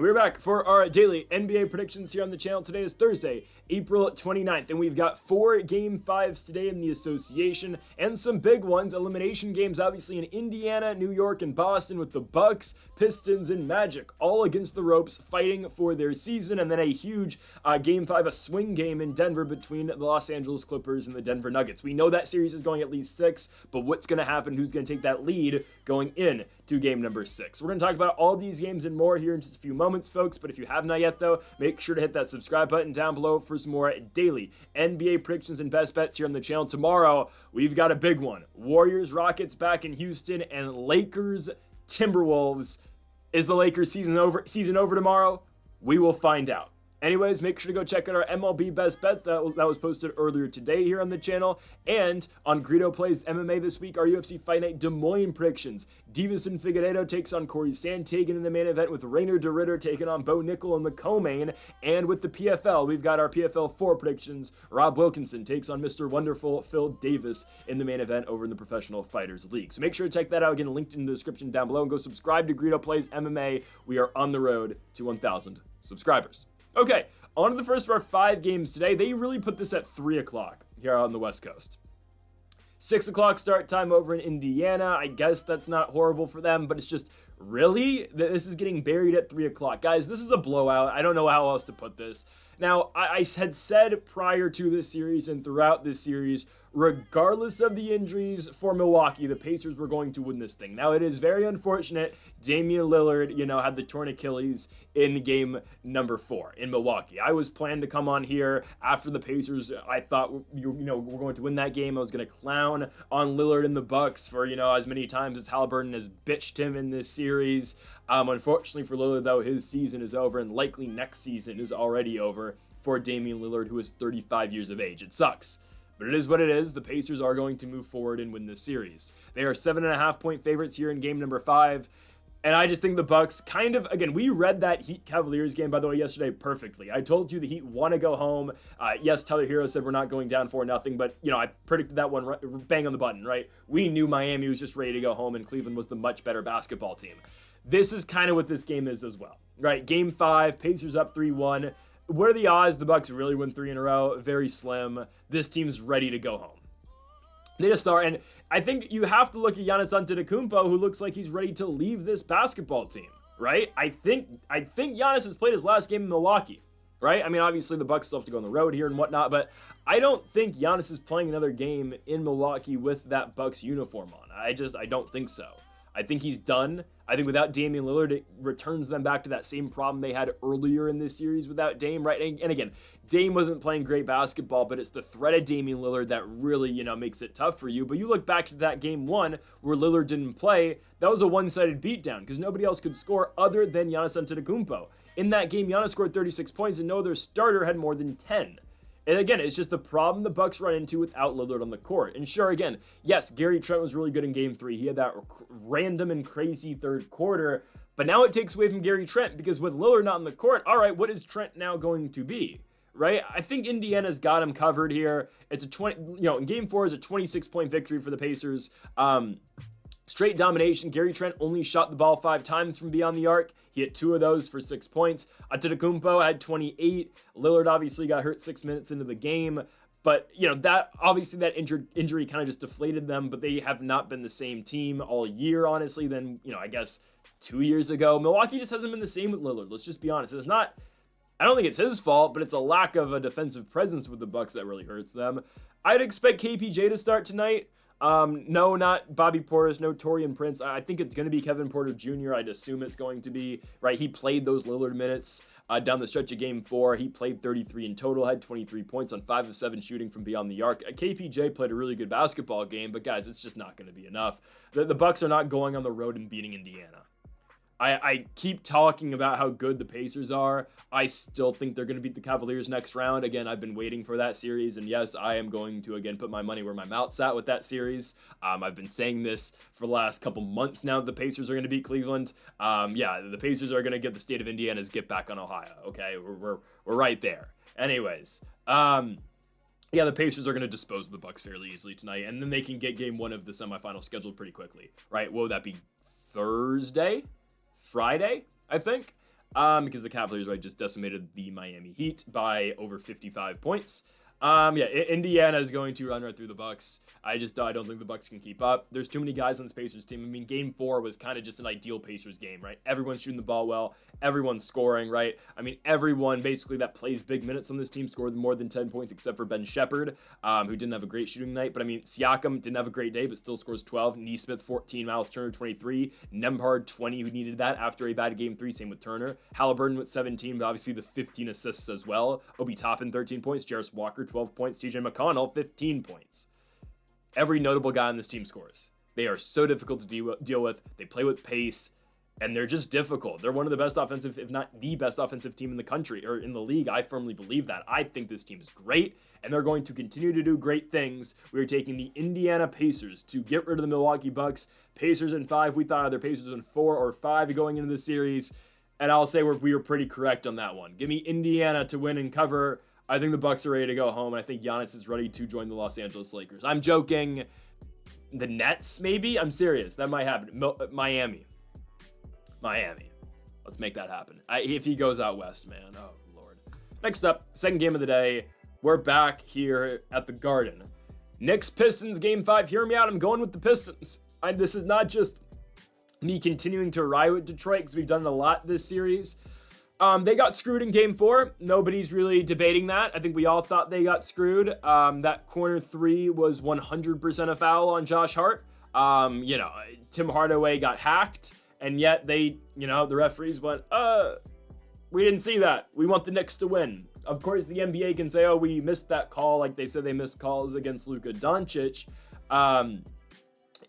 And we're back for our daily NBA predictions here on the channel. Today is Thursday, April 29th, and we've got 4 Game 5s today in the association, and some big ones. Elimination games, obviously, in Indiana, New York, and Boston, with the Bucks, Pistons, and Magic all against the ropes, fighting for their season. And then a huge Game 5, a swing game in Denver between the Los Angeles Clippers and the Denver Nuggets. We know that series is going at least 6, but what's going to happen? Who's going to take that lead going in to game number 6? We're going to talk about all these games and more here in just a few moments, folks. But if you have not yet, though, make sure to hit that subscribe button down below for some more daily NBA predictions and best bets here on the channel. Tomorrow, we've got a big one. Warriors, Rockets back in Houston, and Lakers, Timberwolves. Is the Lakers season over tomorrow? We will find out. Anyways, make sure to go check out our MLB Best Bets that was posted earlier today here on the channel. And on Greedo Plays MMA this week, our UFC Fight Night Des Moines predictions. Deiveson Figueiredo takes on Corey Sandhagen in the main event, with Rainer de Ritter taking on Bo Nickel in the co-main. And with the PFL, we've got our PFL 4 predictions. Rob Wilkinson takes on Mr. Wonderful Phil Davis in the main event over in the Professional Fighters League. So make sure to check that out. Again, linked in the description down below. And go subscribe to Greedo Plays MMA. We are on the road to 1,000 subscribers. Okay, on to the first of our 5 games today. They really put this at 3 o'clock here on the West Coast. 6 o'clock start time over in Indiana. I guess that's not horrible for them, but it's just, really? This is getting buried at 3 o'clock. Guys, this is a blowout. I don't know how else to put this. Now, I had said prior to this series and throughout this series, regardless of the injuries for Milwaukee, the Pacers were going to win this thing. Now, it is very unfortunate Damian Lillard, had the torn Achilles in game number 4 in Milwaukee. I was planned to come on here after the Pacers. I thought, we're going to win that game. I was going to clown on Lillard and the Bucks for, as many times as Halliburton has bitched him in this series. Unfortunately for Lillard, though, his season is over, and likely next season is already over for Damian Lillard, who is 35 years of age. It sucks, but it is what it is. The Pacers are going to move forward and win this series. They are 7.5-point favorites here in game number 5. And I just think the Bucks kind of, again, we read that Heat-Cavaliers game, by the way, yesterday perfectly. I told you the Heat want to go home. Yes, Tyler Hero said we're not going down 4-0, but, I predicted that one bang on the button, right? We knew Miami was just ready to go home, and Cleveland was the much better basketball team. This is kind of what this game is as well, right? Game 5, Pacers up 3-1. What are the odds the Bucks really win 3 in a row? Very slim. This team's ready to go home. They just are, and I think you have to look at Giannis Antetokounmpo, who looks like he's ready to leave this basketball team, right? I think Giannis has played his last game in Milwaukee, right? I mean, obviously the Bucks still have to go on the road here and whatnot, but I don't think Giannis is playing another game in Milwaukee with that Bucks uniform on. I don't think so. I think he's done. I think without Damian Lillard, it returns them back to that same problem they had earlier in this series without Dame, right? And again, Dame wasn't playing great basketball, but it's the threat of Damian Lillard that really, makes it tough for you. But you look back to that game 1 where Lillard didn't play, that was a one-sided beatdown because nobody else could score other than Giannis Antetokounmpo. In that game, Giannis scored 36 points and no other starter had more than 10. And again, it's just the problem the Bucks run into without Lillard on the court. And sure, again, yes, Gary Trent was really good in game 3. He had that random and crazy third quarter. But now it takes away from Gary Trent because with Lillard not on the court, all right, what is Trent now going to be? Right? I think Indiana's got him covered here. It's in game 4 is a 26-point victory for the Pacers. Straight domination. Gary Trent only shot the ball 5 times from beyond the arc. He hit 2 of those for 6 points. Antetokounmpo had 28. Lillard obviously got hurt 6 minutes into the game. But, that injury kind of just deflated them. But they have not been the same team all year, honestly, than, I guess 2 years ago. Milwaukee just hasn't been the same with Lillard. Let's just be honest. I don't think it's his fault, but it's a lack of a defensive presence with the Bucks that really hurts them. I'd expect KPJ to start tonight. No, not Bobby Portis, no Taurean Prince. I think it's going to be Kevin Porter Jr. I'd assume it's going to be, right? He played those Lillard minutes down the stretch of game 4. He played 33 in total, had 23 points on 5 of 7 shooting from beyond the arc. KPJ played a really good basketball game, but guys, it's just not going to be enough. The Bucks are not going on the road and beating Indiana. I keep talking about how good the Pacers are. I still think they're going to beat the Cavaliers next round. Again, I've been waiting for that series, and yes, I am going to, again, put my money where my mouth's at with that series. I've been saying this for the last couple months now that the Pacers are going to beat Cleveland. The Pacers are going to get the state of Indiana's get back on Ohio, okay? We're right there. Anyways, the Pacers are going to dispose of the Bucks fairly easily tonight, and then they can get game 1 of the semifinals scheduled pretty quickly, right? What would that be, Thursday? Friday, I think. because the Cavaliers, right, just decimated the Miami Heat by over 55 points. Indiana is going to run right through the Bucks. I don't think the Bucks can keep up. There's too many guys on this Pacers team. I mean, Game 4 was kind of just an ideal Pacers game, right? Everyone's shooting the ball well. Everyone's scoring, right? I mean, everyone basically that plays big minutes on this team scored more than 10 points except for Ben Shepherd, who didn't have a great shooting night. But I mean, Siakam didn't have a great day, but still scores 12. Nesmith, 14. Miles Turner, 23. Nembhard, 20, who needed that after a bad Game 3. Same with Turner. Halliburton with 17, but obviously the 15 assists as well. Obi Toppin, 13 points. Jarris Walker, 12 points. TJ McConnell, 15 points. Every notable guy on this team scores. They are so difficult to deal with. They play with pace, and they're just difficult. They're one of the best offensive, if not the best offensive team in the country, or in the league. I firmly believe that. I think this team is great, and they're going to continue to do great things. We are taking the Indiana Pacers to get rid of the Milwaukee Bucks. Pacers in 5. We thought either Pacers in 4 or 5 going into the series, and I'll say we were pretty correct on that one. Give me Indiana to win and cover. I think the Bucks are ready to go home, and I think Giannis is ready to join the Los Angeles Lakers. I'm joking. The Nets, maybe? I'm serious. That might happen. Miami. Let's make that happen. If he goes out west, man. Oh, Lord. Next up, second game of the day. We're back here at the Garden. Knicks Pistons Game 5. Hear me out. I'm going with the Pistons. This is not just me continuing to ride with Detroit because we've done it a lot this series. They got screwed in Game 4. Nobody's really debating that. I think we all thought they got screwed. That corner 3 was 100% a foul on Josh Hart. Tim Hardaway got hacked, and yet the referees went, we didn't see that. We want the Knicks to win. Of course, the NBA can say, we missed that call, like they said they missed calls against Luka Doncic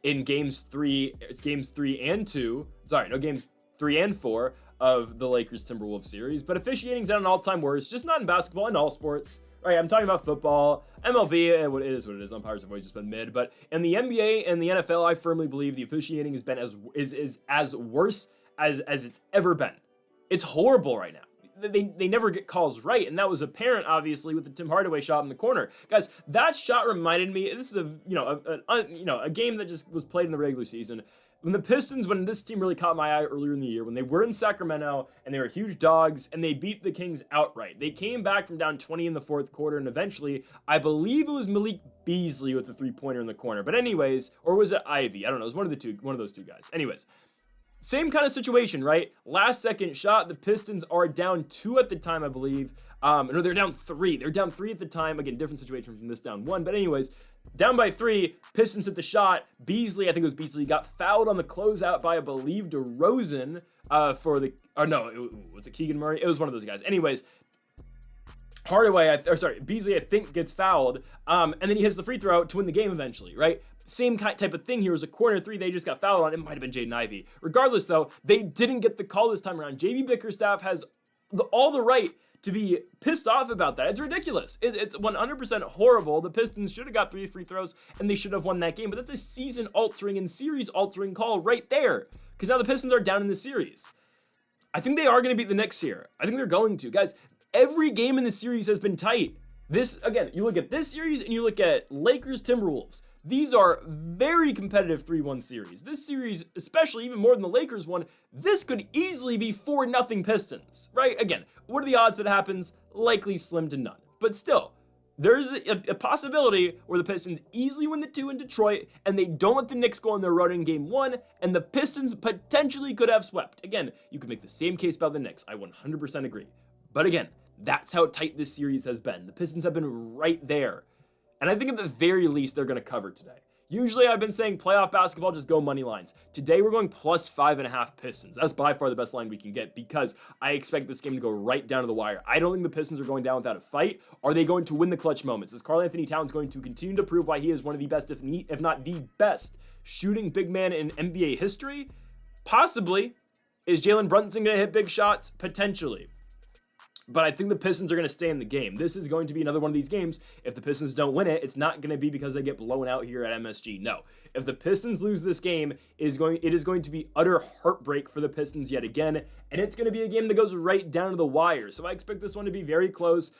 in games 3 and 2. Games 3 and 4. Of the Lakers-Timberwolves series, but officiating's at an all-time worst, just not in basketball, in all sports. Right, I'm talking about football, MLB, it is what it is. Umpires have always just been mid, but in the NBA and the NFL, I firmly believe the officiating has been as worse as it's ever been. It's horrible right now. They never get calls right, and that was apparent, obviously, with the Tim Hardaway shot in the corner. Guys, that shot reminded me. This is a game that just was played in the regular season. When this team really caught my eye earlier in the year, when they were in Sacramento and they were huge dogs and they beat the Kings outright. They came back from down 20 in the fourth quarter, and eventually, I believe it was Malik Beasley with the three-pointer in the corner. But anyways, or was it Ivy? I don't know. It was one of those two guys. Anyways, same kind of situation, right? Last second shot. The Pistons are down 2 at the time, I believe. No, they're down 3. They're down 3 at the time. Again, different situation from this down 1. But anyways, down by 3, Pistons hit the shot. Beasley, I think it was Beasley, got fouled on the closeout by, I believe, DeRozan was it Keegan Murray? It was one of those guys. Anyways, Beasley, I think, gets fouled. And then he hits the free throw to win the game eventually, right? Same type of thing here. It was a corner 3 they just got fouled on. It might have been Jaden Ivey. Regardless, though, they didn't get the call this time around. JB Bickerstaff has all the right to be pissed off about that. It's ridiculous. It's 100% horrible. The Pistons should have got 3 free throws, and they should have won that game. But that's a season-altering and series-altering call right there. Because now the Pistons are down in the series. I think they are going to beat the Knicks here. I think they're going to. Guys, every game in the series has been tight. You look at this series, and you look at Lakers-Timberwolves. These are very competitive 3-1 series. This series, especially even more than the Lakers one, this could easily be 4-0 Pistons, right? Again, what are the odds that happens? Likely slim to none. But still, there's a possibility where the Pistons easily win the 2 in Detroit, and they don't let the Knicks go on their run in Game 1, and the Pistons potentially could have swept. Again, you can make the same case about the Knicks. I 100% agree. But again, that's how tight this series has been. The Pistons have been right there. And I think at the very least, they're going to cover today. Usually I've been saying playoff basketball, just go money lines. Today we're going plus 5.5 Pistons. That's by far the best line we can get because I expect this game to go right down to the wire. I don't think the Pistons are going down without a fight. Are they going to win the clutch moments? Is Karl Anthony Towns going to continue to prove why he is one of the best, if not the best, shooting big man in NBA history? Possibly. Is Jalen Brunson going to hit big shots? Potentially. But I think the Pistons are going to stay in the game. This is going to be another one of these games. If the Pistons don't win it, it's not going to be because they get blown out here at MSG. No. If the Pistons lose this game, it is going to be utter heartbreak for the Pistons yet again. And it's going to be a game that goes right down to the wire. So I expect this one to be very close.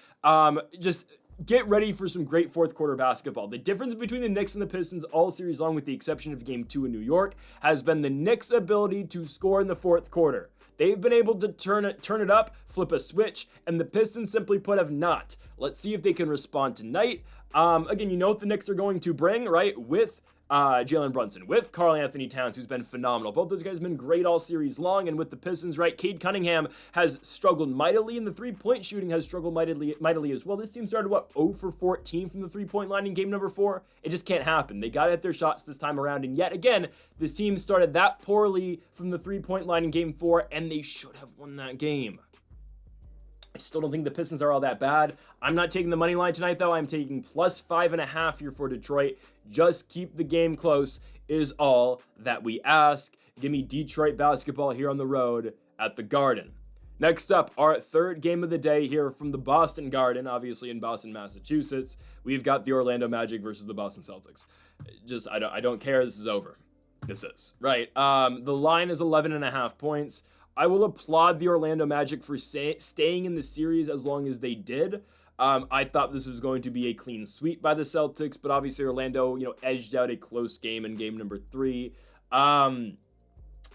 Just get ready for some great fourth quarter basketball. The difference between the Knicks and the Pistons all series long, with the exception of Game 2 in New York, has been the Knicks' ability to score in the fourth quarter. They've been able to turn it up, flip a switch, and the Pistons simply put have not. Let's see if they can respond tonight. Again, you know what the Knicks are going to bring, right? With Jalen Brunson, with Karl Anthony Towns, who's been phenomenal. Both those guys have been great all series long, and with the Pistons, right, Cade Cunningham has struggled mightily, and the three-point shooting has struggled mightily as well. This team started, 0 for 14 from the three-point line in game number 4? It just can't happen. They got to hit their shots this time around, and yet again, this team started that poorly from the three-point line in game 4, and they should have won that game. I still don't think the Pistons are all that bad. I'm not taking the money line tonight, though. I'm taking plus 5.5 here for Detroit. Just keep the game close is all that we ask. Give me Detroit basketball here on the road at the Garden. Next up, our third game of the day here from the Boston Garden, obviously in Boston, Massachusetts. We've got the Orlando Magic versus the Boston Celtics. I don't care. This is over. This is, right? The line is 11.5 points. I will applaud the Orlando Magic for staying in the series as long as they did. I thought this was going to be a clean sweep by the Celtics, but obviously Orlando, edged out a close game in game number 3.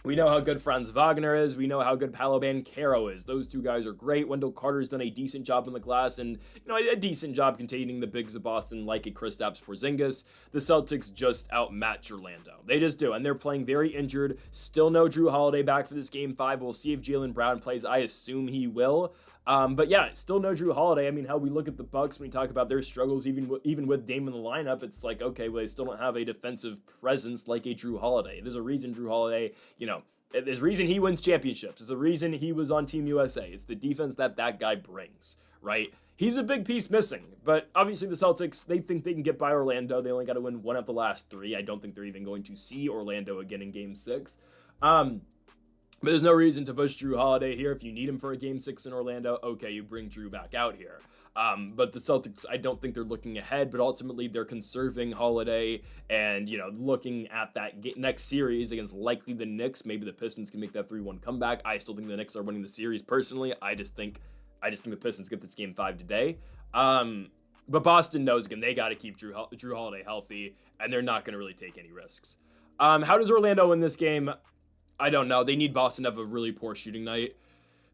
We know how good Franz Wagner is. We know how good Paolo Banchero is. Those two guys are great. Wendell Carter's done a decent job on the glass and, a decent job containing the bigs of Boston like a Kristaps Porzingis. The Celtics just outmatch Orlando. They just do, and they're playing very injured. Still no Drew Holiday back for this Game 5. We'll see if Jaylen Brown plays. I assume he will. But yeah, still no Drew Holiday. I mean, how we look at the Bucks when we talk about their struggles, even with Dame in the lineup, it's like, okay, well, they still don't have a defensive presence like a Drew Holiday. There's a reason Drew Holiday, there's a reason he wins championships. There's a reason he was on Team USA. It's the defense that guy brings, right? He's a big piece missing, but obviously the Celtics, they think they can get by Orlando. They only got to win one of the last 3. I don't think they're even going to see Orlando again in Game 6. But there's no reason to push Drew Holiday here. If you need him for a Game 6 in Orlando, okay, you bring Drew back out here. But the Celtics, I don't think they're looking ahead, but ultimately they're conserving Holiday and, looking at that next series against likely the Knicks. Maybe the Pistons can make that 3-1 comeback. I still think the Knicks are winning the series personally. I just think the Pistons get this Game 5 today. But Boston knows, again, they got to keep Drew Holiday healthy, and they're not going to really take any risks. How does Orlando win this game? I don't know. They need Boston to have a really poor shooting night.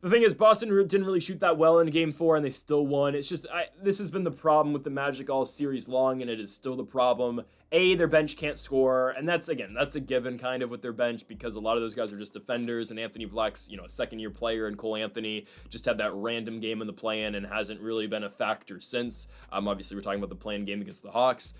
The thing is, Boston didn't really shoot that well in Game 4, and they still won. It's just, this has been the problem with the Magic all series long, and it is still the problem. Their bench can't score, and that's a given kind of with their bench because a lot of those guys are just defenders, and Anthony Black's, a second-year player, and Cole Anthony just had that random game in the play-in and hasn't really been a factor since. Obviously, we're talking about the play-in game against the Hawks.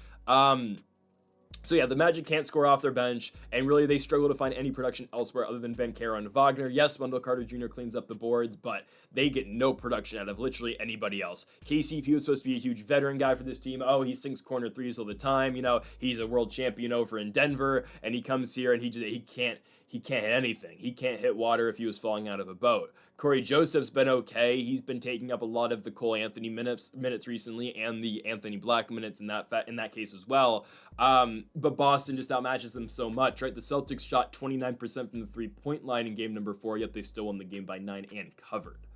So yeah, the Magic can't score off their bench, and really they struggle to find any production elsewhere other than Banchero and Wagner. Yes, Wendell Carter Jr. cleans up the boards, but they get no production out of literally anybody else. KCP was supposed to be a huge veteran guy for this team. Oh, he sinks corner threes all the time. He's a world champion over in Denver, and he comes here and he can't hit anything. He can't hit water if he was falling out of a boat. Corey Joseph's been okay. He's been taking up a lot of the Cole Anthony minutes recently, and the Anthony Black minutes in that case as well. But Boston just outmatches them so much, right? The Celtics shot 29% from the three-point line in game number 4, yet they still won the game by 9 and covered.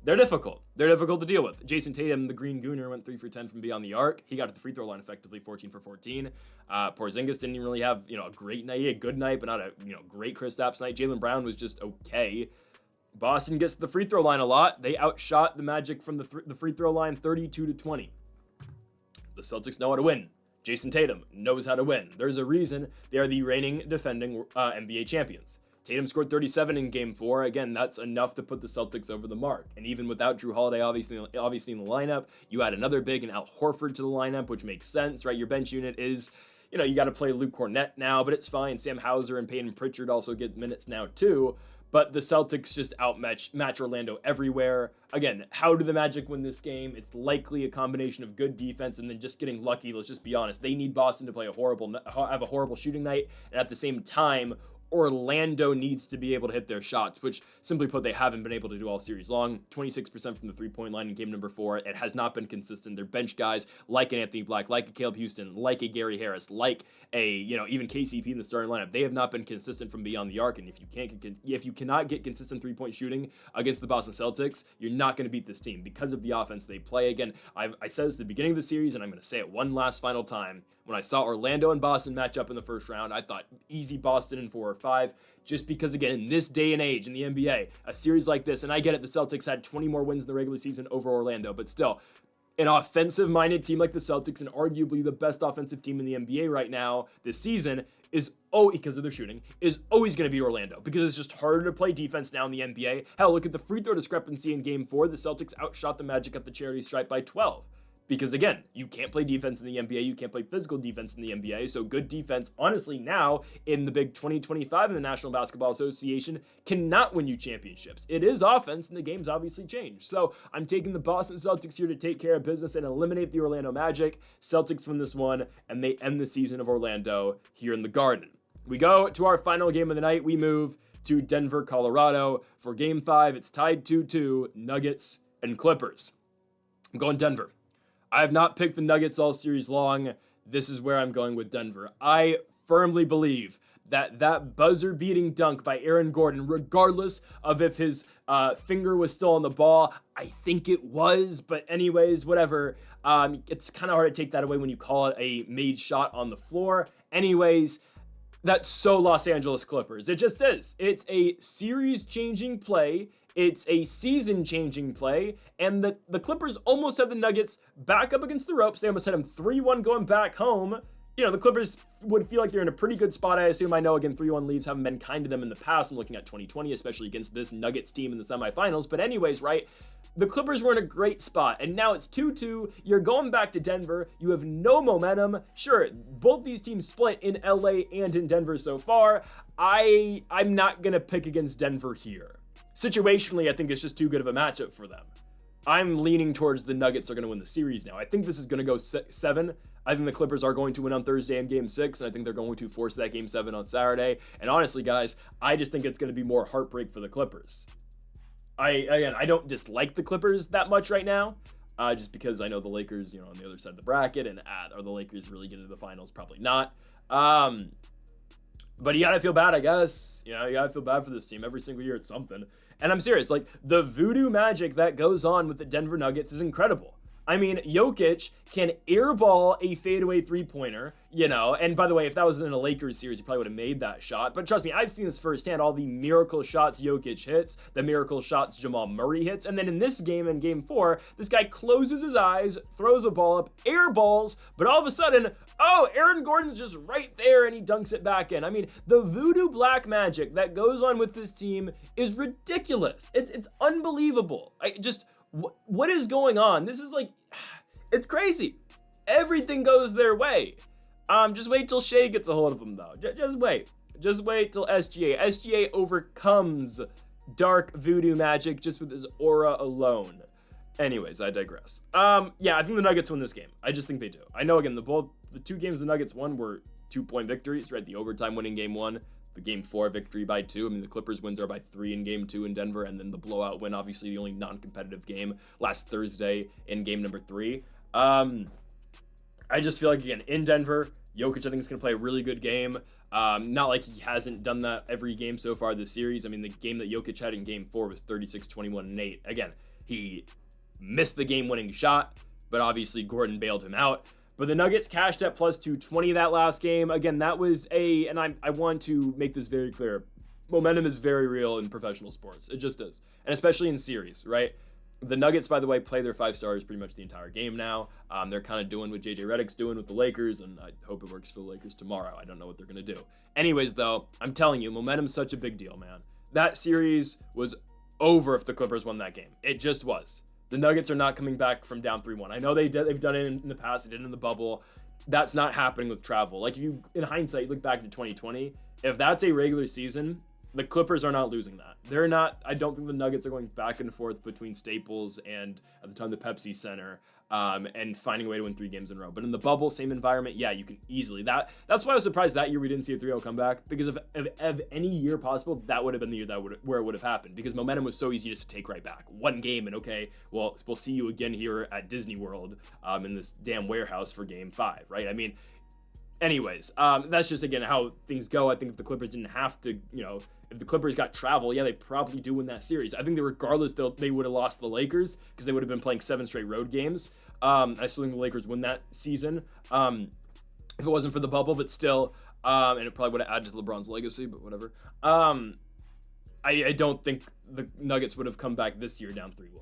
They're difficult. They're difficult to deal with. Jason Tatum, the Green Gooner, went 3 for 10 from beyond the arc. He got to the free throw line effectively, 14 for 14. Porzingis didn't even really have, a great night. He had a good night, but not a, great Kristaps night. Jaylen Brown was just okay. Boston gets to the free throw line a lot. They outshot the Magic from the free throw line 32-20. The Celtics know how to win. Jason Tatum knows how to win. There's a reason they are the reigning defending NBA champions. Tatum scored 37 in Game 4. Again, that's enough to put the Celtics over the mark. And even without Drew Holiday obviously in the lineup, you add another big and Al Horford to the lineup, which makes sense, right? Your bench unit is, you got to play Luke Cornett now, but it's fine. Sam Hauser and Peyton Pritchard also get minutes now too. But the Celtics just outmatch Orlando everywhere. Again, how do the Magic win this game? It's likely a combination of good defense and then just getting lucky. Let's just be honest. They need Boston to have a horrible shooting night, and at the same time, Orlando needs to be able to hit their shots, which, simply put, they haven't been able to do all series long. 26% from the three-point line in game number 4. It has not been consistent. They're bench guys like an Anthony Black, like a Caleb Houston, like a Gary Harris, like a, even KCP in the starting lineup. They have not been consistent from beyond the arc, and if you cannot get consistent three-point shooting against the Boston Celtics, you're not going to beat this team because of the offense they play. Again, I said this at the beginning of the series, and I'm going to say it one last final time. When I saw Orlando and Boston match up in the first round, I thought easy Boston in 4. 5, just because, again, in this day and age in the NBA, a series like this, and I get it, the Celtics had 20 more wins in the regular season over Orlando, but still, an offensive-minded team like the Celtics, and arguably the best offensive team in the NBA right now this season, because of their shooting, is always going to be Orlando, because it's just harder to play defense now in the NBA. Hell, look at the free throw discrepancy in Game 4. The Celtics outshot the Magic at the charity stripe by 12. Because, again, you can't play defense in the NBA, you can't play physical defense in the NBA, so good defense, honestly, now, in the big 2025 in the National Basketball Association, cannot win you championships. It is offense, and the game's obviously changed. So, I'm taking the Boston Celtics here to take care of business and eliminate the Orlando Magic. Celtics win this one, and they end the season of Orlando here in the Garden. We go to our final game of the night. We move to Denver, Colorado. For Game 5, it's tied 2-2, Nuggets and Clippers. I'm going Denver. I have not picked the Nuggets all series long. This is where I'm going with Denver. I firmly believe that buzzer-beating dunk by Aaron Gordon, regardless of if his finger was still on the ball, I think it was, but anyways, whatever. It's kind of hard to take that away when you call it a made shot on the floor. Anyways, that's so Los Angeles Clippers. It just is. It's a series-changing play. It's a season-changing play, and the Clippers almost had the Nuggets back up against the ropes. They almost had them 3-1 going back home. You know, the Clippers would feel like they're in a pretty good spot, I assume. I know, again, 3-1 leads haven't been kind to them in the past. I'm looking at 2020, especially against this Nuggets team in the semifinals. But anyways, right, the Clippers were in a great spot, and now it's 2-2. You're going back to Denver. You have no momentum. Sure, both these teams split in LA and in Denver so far. I'm not going to pick against Denver here. Situationally, I think it's just too good of a matchup for them. I'm leaning towards the Nuggets are going to win the series now. I think this is going to go 7. I think the Clippers are going to win on Thursday in Game 6, and I think they're going to force that Game 7 on Saturday. And honestly, guys, I just think it's going to be more heartbreak for the Clippers. I don't dislike the Clippers that much right now, just because I know the Lakers, on the other side of the bracket, and are the Lakers really getting to the finals? Probably not. But you gotta feel bad, I guess. You gotta feel bad for this team. Every single year it's something. And I'm serious, like, the voodoo magic that goes on with the Denver Nuggets is incredible. I mean, Jokic can airball a fadeaway three-pointer, and by the way, if that was in a Lakers series, he probably would have made that shot. But trust me, I've seen this firsthand, all the miracle shots Jokic hits, the miracle shots Jamal Murray hits, and then in this game, in Game 4, this guy closes his eyes, throws a ball up, airballs, but all of a sudden, Aaron Gordon's just right there, and he dunks it back in. I mean, the voodoo black magic that goes on with this team is ridiculous. It's unbelievable. What is going on? This is it's crazy. Everything goes their way. Just wait till Shea gets a hold of them, though. Just wait. Just wait till SGA. SGA overcomes dark voodoo magic just with his aura alone. Anyways, I digress. Yeah, I think the Nuggets win this game. I just think they do. I know, again, the 2 games the Nuggets won were 2-point victories, right? The overtime winning Game 1. The Game 4 victory by 2. I mean, the Clippers wins are by 3 in Game 2 in Denver, and then the blowout win, obviously the only non-competitive game last Thursday in Game number 3. I just feel like, again, in Denver, Jokic, I think, is going to play a really good game. Not like he hasn't done that every game so far this series. I mean, the game that Jokic had in Game 4 was 36, 21, and 8. Again, he missed the game-winning shot, but obviously Gordon bailed him out. But the Nuggets cashed at plus 220 that last game. Again, that was and I want to make this very clear. Momentum is very real in professional sports. It just is. And especially in series, right? The Nuggets, by the way, play their 5 stars pretty much the entire game now. They're kind of doing what JJ Redick's doing with the Lakers, and I hope it works for the Lakers tomorrow. I don't know what they're going to do. Anyways, though, I'm telling you, momentum's such a big deal, man. That series was over if the Clippers won that game. It just was. The Nuggets are not coming back from down 3-1. I know they've done it in the past. They did it in the bubble. That's not happening with travel. Like, if you, in hindsight, you look back to 2020, if that's a regular season, the Clippers are not losing that. They're not, I don't think the Nuggets are going back and forth between Staples and, at the time, the Pepsi Center, and finding a way to win 3 games in a row. But in the bubble, same environment, yeah, you can easily. That's why I was surprised that year we didn't see a 3-0 comeback, because of any year possible, that would have been the year where it would have happened, because momentum was so easy just to take right back. 1 game, and okay, well, we'll see you again here at Disney World, in this damn warehouse for Game 5, right? I mean, anyways, that's just, again, how things go. I think if the Clippers didn't have to, if the Clippers got travel, yeah, they probably do win that series. I think that regardless, they would have lost the Lakers, because they would have been playing 7 straight road games. I still think the Lakers win that season, if it wasn't for the bubble, but still, And it probably would have added to LeBron's legacy, but whatever. I don't think the Nuggets would have come back this year down 3-1.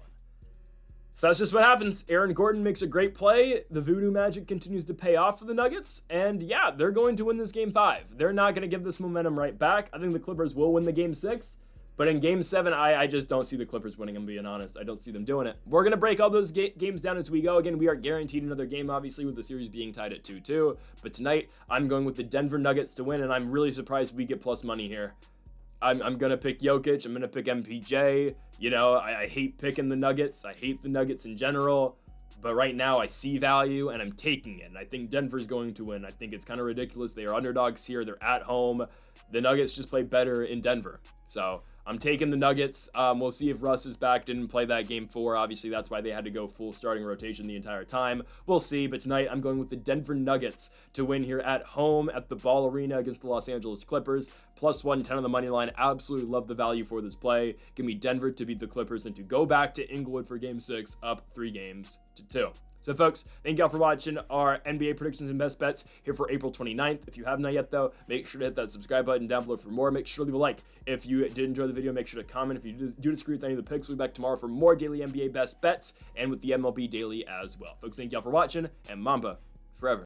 So that's just what happens. Aaron Gordon makes a great play. The voodoo magic continues to pay off for the Nuggets. And yeah, they're going to win this game 5. They're not going to give this momentum right back. I think the Clippers will win the game 6. But in game 7, I just don't see the Clippers winning, I'm being honest. I don't see them doing it. We're going to break all those games down as we go. Again, we are guaranteed another game, obviously, with the series being tied at 2-2. But tonight, I'm going with the Denver Nuggets to win, and I'm really surprised we get plus money here. I'm going to pick Jokic. I'm going to pick MPJ. You know, I hate picking the Nuggets. I hate the Nuggets in general. But right now, I see value, and I'm taking it. And I think Denver's going to win. I think it's kind of ridiculous. They are underdogs here. They're at home. The Nuggets just play better in Denver. So I'm taking the Nuggets. We'll see if Russ is back. Didn't play that game 4. Obviously, that's why they had to go full starting rotation the entire time. We'll see. But tonight, I'm going with the Denver Nuggets to win here at home at the Ball Arena against the Los Angeles Clippers. Plus 110 on the money line. Absolutely love the value for this play. Give me Denver to beat the Clippers and to go back to Inglewood for game 6, up 3-2. So, folks, thank y'all for watching our NBA predictions and best bets here for April 29th. If you have not yet, though, make sure to hit that subscribe button down below for more. Make sure to leave a like. If you did enjoy the video, make sure to comment. If you do disagree with any of the picks, we'll be back tomorrow for more daily NBA best bets and with the MLB daily as well. Folks, thank y'all for watching, and Mamba forever.